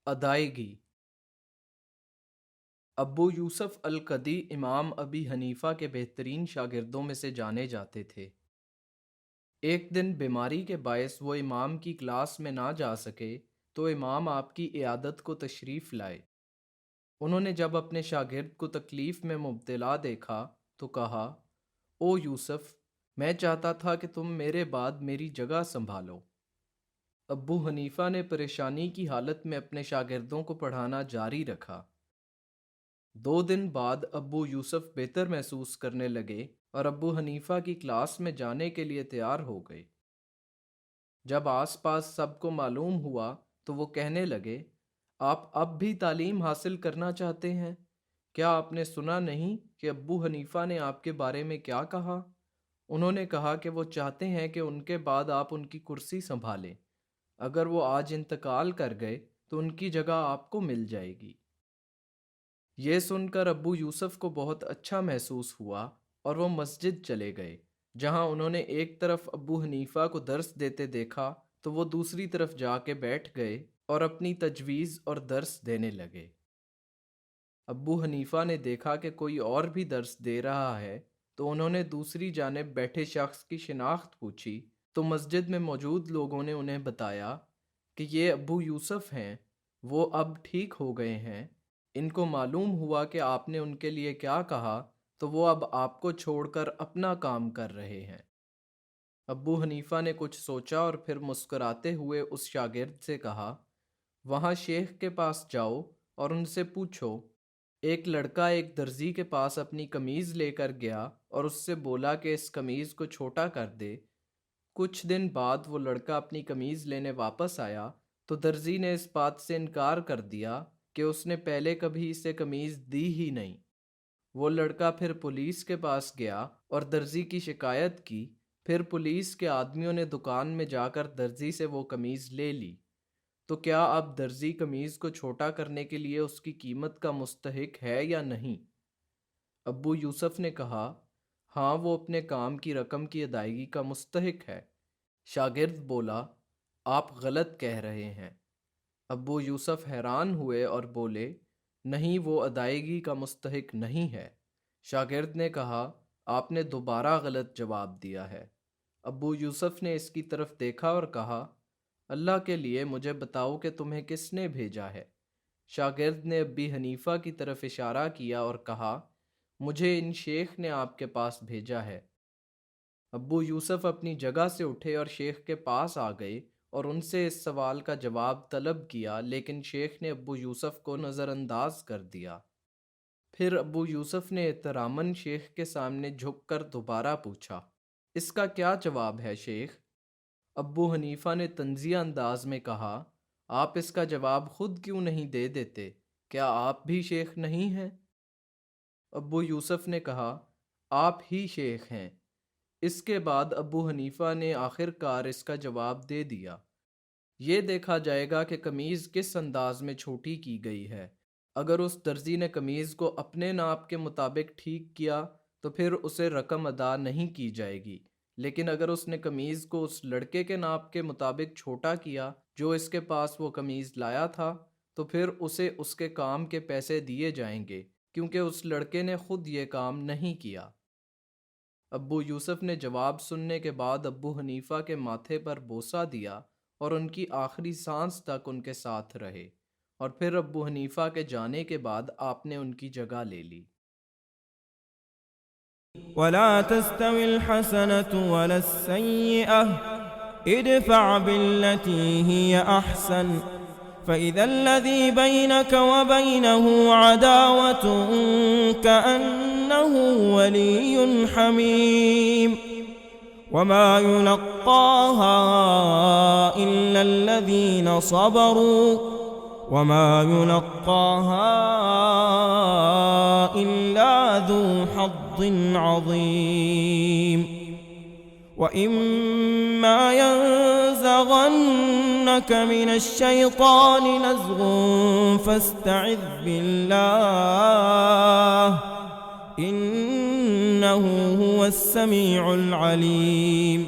ادائیگی۔ ابو یوسف القدی امام ابی حنیفہ کے بہترین شاگردوں میں سے جانے جاتے تھے۔ ایک دن بیماری کے باعث وہ امام کی کلاس میں نہ جا سکے تو امام آپ کی عیادت کو تشریف لائے۔ انہوں نے جب اپنے شاگرد کو تکلیف میں مبتلا دیکھا تو کہا، او یوسف، میں چاہتا تھا کہ تم میرے بعد میری جگہ سنبھالو۔ ابو حنیفہ نے پریشانی کی حالت میں اپنے شاگردوں کو پڑھانا جاری رکھا۔ 2 دن بعد ابو یوسف بہتر محسوس کرنے لگے اور ابو حنیفہ کی کلاس میں جانے کے لیے تیار ہو گئے۔ جب آس پاس سب کو معلوم ہوا تو وہ کہنے لگے، آپ اب بھی تعلیم حاصل کرنا چاہتے ہیں؟ کیا آپ نے سنا نہیں کہ ابو حنیفہ نے آپ کے بارے میں کیا کہا؟ انہوں نے کہا کہ وہ چاہتے ہیں کہ ان کے بعد آپ ان کی کرسی سنبھالیں۔ اگر وہ آج انتقال کر گئے تو ان کی جگہ آپ کو مل جائے گی۔ یہ سن کر ابو یوسف کو بہت اچھا محسوس ہوا اور وہ مسجد چلے گئے، جہاں انہوں نے ایک طرف ابو حنیفہ کو درس دیتے دیکھا تو وہ دوسری طرف جا کے بیٹھ گئے اور اپنی تجویز اور درس دینے لگے۔ ابو حنیفہ نے دیکھا کہ کوئی اور بھی درس دے رہا ہے تو انہوں نے دوسری جانب بیٹھے شخص کی شناخت پوچھی تو مسجد میں موجود لوگوں نے انہیں بتایا کہ یہ ابو یوسف ہیں، وہ اب ٹھیک ہو گئے ہیں۔ ان کو معلوم ہوا کہ آپ نے ان کے لیے کیا کہا تو وہ اب آپ کو چھوڑ کر اپنا کام کر رہے ہیں۔ ابو حنیفہ نے کچھ سوچا اور پھر مسکراتے ہوئے اس شاگرد سے کہا، وہاں شیخ کے پاس جاؤ اور ان سے پوچھو۔ ایک لڑکا ایک درزی کے پاس اپنی قمیض لے کر گیا اور اس سے بولا کہ اس قمیض کو چھوٹا کر دے۔ کچھ دن بعد وہ لڑکا اپنی قمیض لینے واپس آیا تو درزی نے اس بات سے انکار کر دیا کہ اس نے پہلے کبھی اسے قمیض دی ہی نہیں۔ وہ لڑکا پھر پولیس کے پاس گیا اور درزی کی شکایت کی۔ پھر پولیس کے آدمیوں نے دکان میں جا کر درزی سے وہ قمیض لے لی۔ تو کیا اب درزی قمیض کو چھوٹا کرنے کے لیے اس کی قیمت کا مستحق ہے یا نہیں؟ ابو یوسف نے کہا، ہاں، وہ اپنے کام کی رقم کی ادائیگی کا مستحق ہے۔ شاگرد بولا، آپ غلط کہہ رہے ہیں۔ ابو یوسف حیران ہوئے اور بولے، نہیں، وہ ادائیگی کا مستحق نہیں ہے۔ شاگرد نے کہا، آپ نے دوبارہ غلط جواب دیا ہے۔ ابو یوسف نے اس کی طرف دیکھا اور کہا، اللہ کے لیے مجھے بتاؤ کہ تمہیں کس نے بھیجا ہے؟ شاگرد نے ابی حنیفہ کی طرف اشارہ کیا اور کہا، مجھے ان شیخ نے آپ کے پاس بھیجا ہے۔ ابو یوسف اپنی جگہ سے اٹھے اور شیخ کے پاس آ گئے اور ان سے اس سوال کا جواب طلب کیا، لیکن شیخ نے ابو یوسف کو نظر انداز کر دیا۔ پھر ابو یوسف نے احتراماً شیخ کے سامنے جھک کر دوبارہ پوچھا، اس کا کیا جواب ہے شیخ؟ ابو حنیفہ نے طنزیہ انداز میں کہا، آپ اس کا جواب خود کیوں نہیں دے دیتے؟ کیا آپ بھی شیخ نہیں ہیں؟ ابو یوسف نے کہا، آپ ہی شیخ ہیں۔ اس کے بعد ابو حنیفہ نے آخر کار اس کا جواب دے دیا، یہ دیکھا جائے گا کہ قمیض کس انداز میں چھوٹی کی گئی ہے۔ اگر اس درزی نے قمیض کو اپنے ناپ کے مطابق ٹھیک کیا تو پھر اسے رقم ادا نہیں کی جائے گی، لیکن اگر اس نے قمیض کو اس لڑکے کے ناپ کے مطابق چھوٹا کیا جو اس کے پاس وہ قمیض لایا تھا تو پھر اسے اس کے کام کے پیسے دیے جائیں گے، کیونکہ اس لڑکے نے خود یہ کام نہیں کیا۔ ابو یوسف نے جواب سننے کے بعد ابو حنیفہ کے ماتھے پر بوسہ دیا اور ان کی آخری سانس تک ان کے ساتھ رہے، اور پھر ابو حنیفہ کے جانے کے بعد آپ نے ان کی جگہ لے لی۔ ولا تستوي الحسنة ولا السيئة ادفع بالتي هي أحسن فإذا الذي بينك وبينه عداوة كأنه ولي حميم وما يلقاها إلا الذين صبروا وما يلقاها إلا ذو حظ عظيم وإما ينزغنك من الشيطان نزغ فاستعذ بالله إنه هو السميع العليم